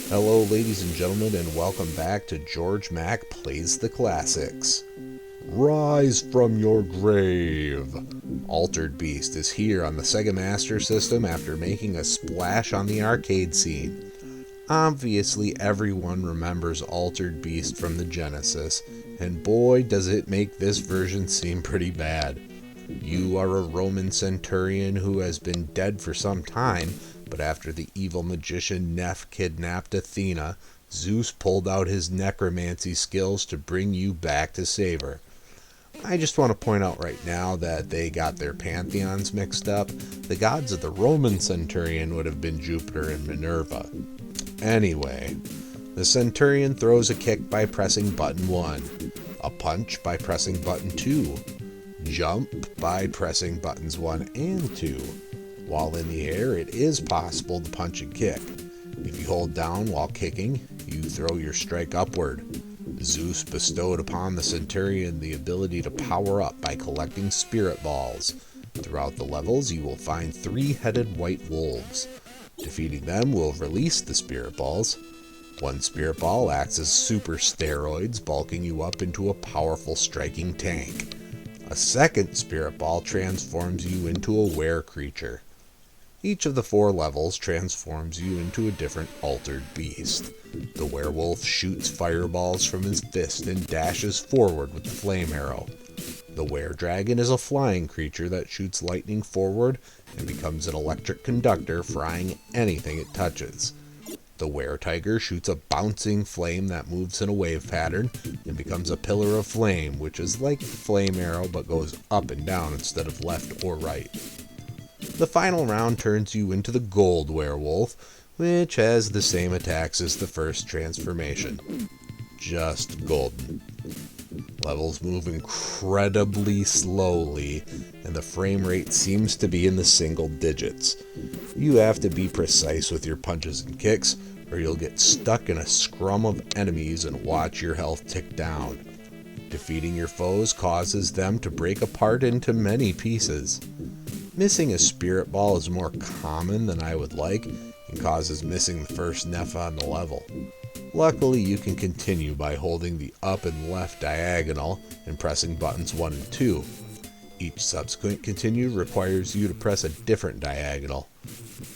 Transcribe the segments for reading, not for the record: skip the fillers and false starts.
Hello ladies and gentlemen, and welcome back to Georg Mack Plays the Classics. Rise from your grave! Altered Beast is here on the Sega Master System after making a splash on the arcade scene. Obviously everyone remembers Altered Beast from the Genesis, and boy does it make this version seem pretty bad. You are a Roman centurion who has been dead for some time, but after the evil magician Neph kidnapped Athena, Zeus pulled out his necromancy skills to bring you back to save her. I just want to point out right now that they got their pantheons mixed up. The gods of the Roman centurion would have been Jupiter and Minerva. Anyway, the centurion throws a kick by pressing button 1, a punch by pressing button 2, jump by pressing buttons 1 and 2. While in the air, it is possible to punch and kick. If you hold down while kicking, you throw your strike upward. Zeus bestowed upon the centurion the ability to power up by collecting spirit balls. Throughout the levels, you will find 3-headed white wolves. Defeating them will release the spirit balls. One spirit ball acts as super steroids, bulking you up into a powerful striking tank. A second spirit ball transforms you into a were creature. Each of the 4 levels transforms you into a different altered beast. The werewolf shoots fireballs from his fist and dashes forward with the flame arrow. The were-dragon is a flying creature that shoots lightning forward and becomes an electric conductor, frying anything it touches. The were-tiger shoots a bouncing flame that moves in a wave pattern and becomes a pillar of flame, which is like the flame arrow but goes up and down instead of left or right. The final round turns you into the gold werewolf, which has the same attacks as the first transformation, just golden. Levels move incredibly slowly, and the frame rate seems to be in the single digits. You have to be precise with your punches and kicks, or you'll get stuck in a scrum of enemies and watch your health tick down. Defeating your foes causes them to break apart into many pieces. Missing a spirit ball is more common than I would like, and causes missing the first Neph on the level. Luckily, you can continue by holding the up and left diagonal and pressing buttons 1 and 2. Each subsequent continue requires you to press a different diagonal.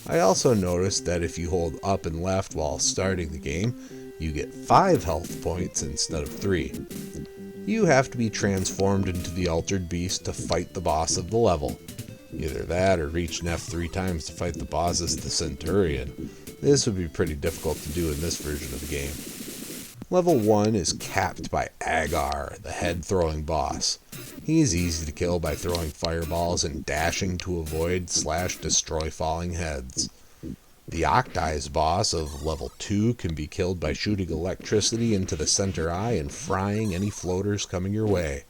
I also noticed that if you hold up and left while starting the game, you get 5 health points instead of 3. You have to be transformed into the altered beast to fight the boss of the level. Either that or reach Neph 3 times to fight the boss as the Centurion. This would be pretty difficult to do in this version of the game. Level 1 is capped by Agar, the head-throwing boss. He is easy to kill by throwing fireballs and dashing to avoid/destroy falling heads. The Octai's boss of level 2 can be killed by shooting electricity into the center eye and frying any floaters coming your way.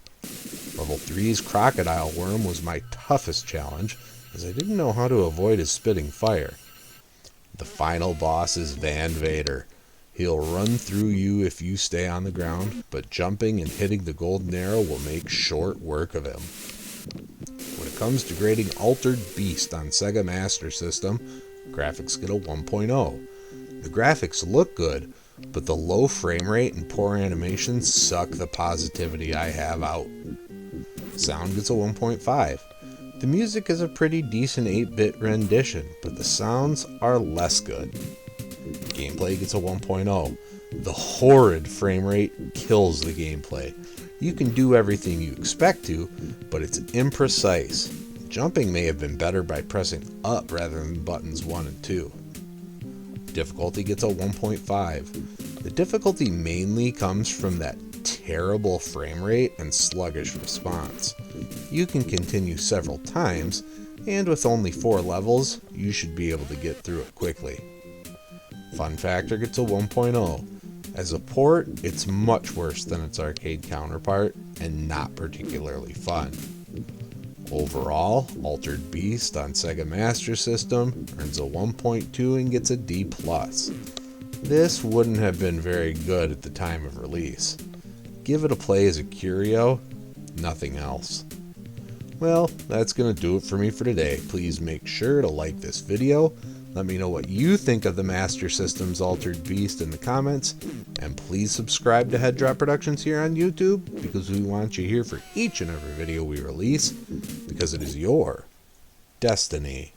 Level 3's Crocodile Worm was my toughest challenge, as I didn't know how to avoid his spitting fire. The final boss is Vader. He'll run through you if you stay on the ground, but jumping and hitting the golden arrow will make short work of him. When it comes to grading Altered Beast on Sega Master System, graphics get a 1.0. The graphics look good, but the low frame rate and poor animations suck the positivity I have out. Sound gets a 1.5. The music is a pretty decent 8-bit rendition, but the sounds are less good. Gameplay gets a 1.0. The horrid frame rate kills the gameplay. You can do everything you expect to, but it's imprecise. Jumping may have been better by pressing up rather than buttons 1 and 2. Difficulty gets a 1.5. The difficulty mainly comes from that terrible frame rate and sluggish response. You can continue several times, and with only 4 levels, you should be able to get through it quickly. Fun factor gets a 1.0. As a port, it's much worse than its arcade counterpart, and not particularly fun. Overall, Altered Beast on Sega Master System earns a 1.2 and gets a D+. This wouldn't have been very good at the time of release. Give it a play as a curio, nothing else. Well, that's going to do it for me for today. Please make sure to like this video, Let me know what you think of the Master System's Altered Beast in the comments, and please subscribe to Head Drop Productions here on YouTube, because we want you here for each and every video we release, because it is your destiny.